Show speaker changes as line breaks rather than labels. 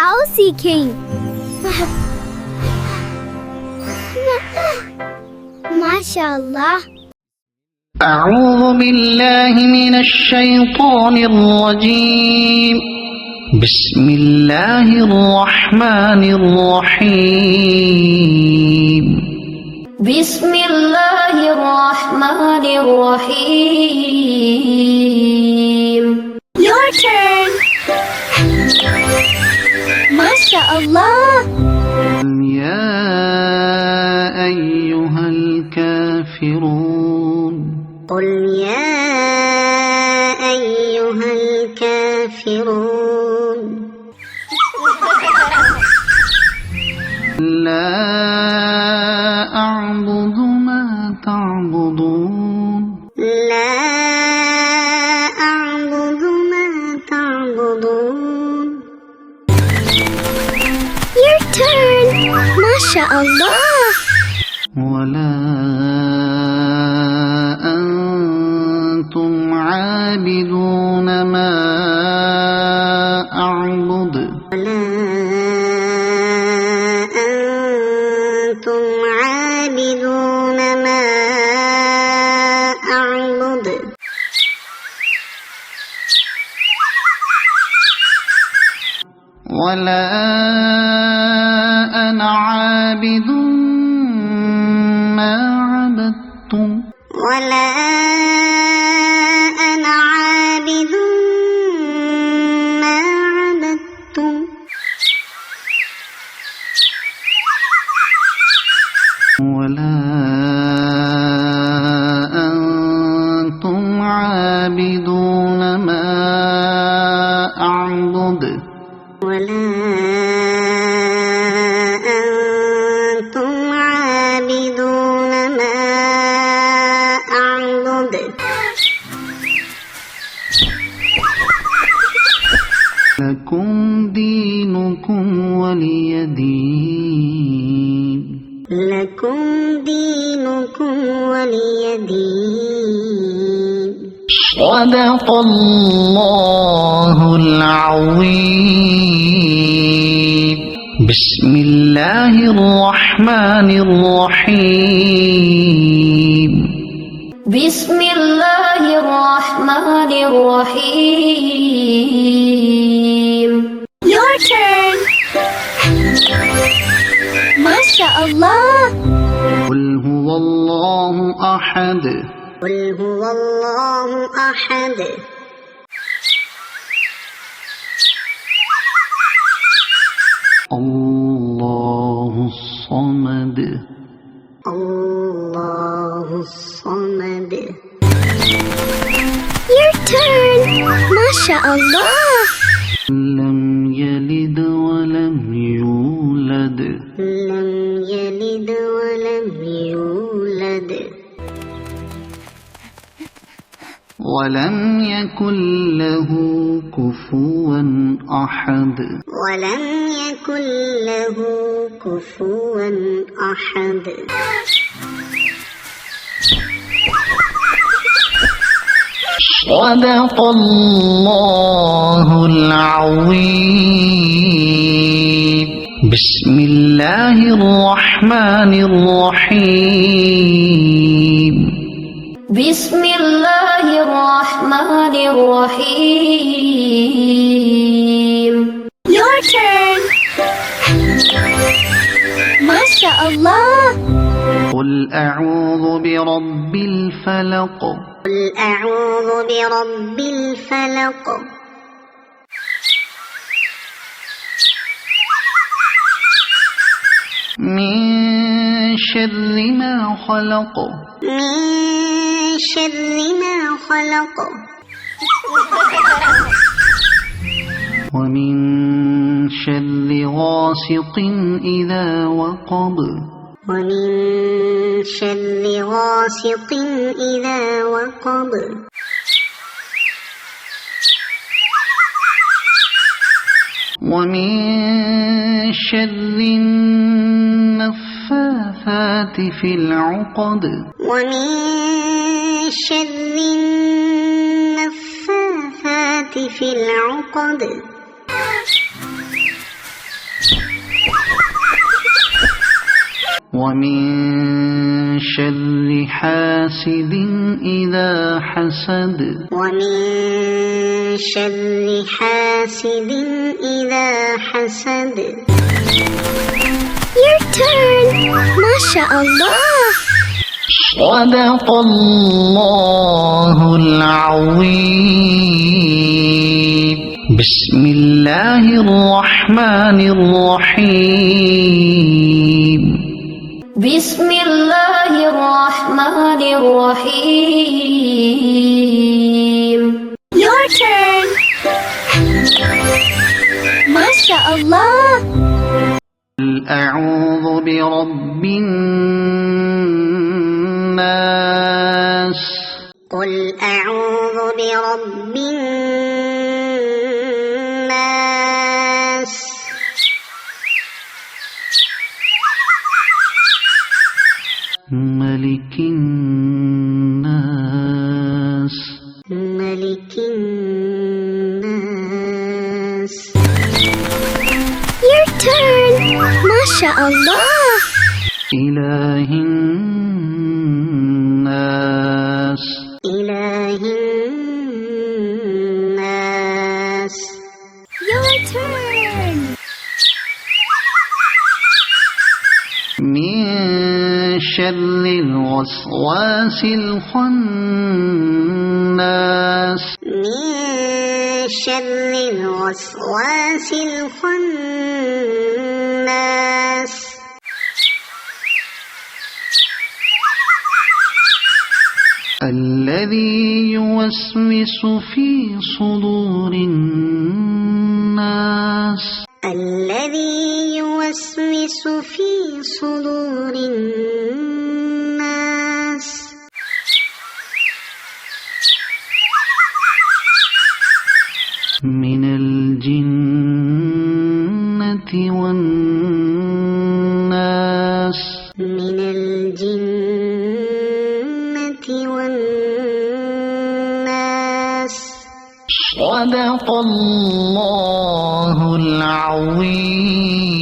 आओ सीखें। माशाअल्लाह।
أعوذ بالله من الشيطان الرجيم. بسم الله الرحمن الرحيم.
بسم الله الرحمن الرحيم.
Your turn. माशाअल्लाह.
يا أيها الكافرون.
قل يا أيها الكافرون.
لا أعبد ما تعبدون.
لا أعبد ما تعبدون.
Your turn. माशाअल्लाह.
ولا أنتم عابدون ما أعبد.
ولا أنتم عابدون ما أعبد.
ولا أنا عابد ما عبدتم.
ولا أنا عابد ما عبدتم.
ولا أنتم عابدون ما أعبد.
ولا أنتم عابدون ما أعبد.
لكم دينكم ولي دين.
لكم دينكم ولي دين.
صدق الله العظيم. بسم الله الرحمن الرحيم.
بسم الله الرحمن الرحيم.
Your turn. माशाअल्लाह.
قل هو الله أحد.
قل هو الله أحد.
الله الصمد.
الله الصمد.
Your turn. माशाअल्लाह.
لم يلد ولم يولد.
لم يلد ولم يولد.
ولم يكن له كفوا أحد.
ولم يكن له كفوا أحد.
صدق الله العظيم. بسم الله الرحمن الرحيم.
بسم الله الرحمن الرحيم.
Your turn. माशाअल्लाह.
قل أعوذ برب الفلق.
قل أعوذ برب الفلق.
من شر ما خلق.
من شر ما خلق.
ومن شر غاسق إذا وقب.
ومن شر غاسق إذا وقب.
ومن شر النفاثات في العقد.
ومن شر النفاثات في العقد.
ومن شر حاسد إذا حسد
ومن شر حاسد إذا حسد
Your turn. Masha Allah.
صدق الله العظيم. بسم الله الرحمن الرحيم.
بسم الله الرحمن الرحيم.
Your turn. Masha Allah.
أعوذ برب الناس.
قل أعوذ برب الناس
ملك الناس
ملك الناس
Your turn. Masha Allah.
إله الناس
إله الناس
Your turn.
من شر الوسواس الخناس
من شر الوسواس الخناس
الذي يوسوس في صدور الناس
الذي يوسوس في صدور الناس
من الجنة والناس
من الجنة والناس
صدق الله العظيم.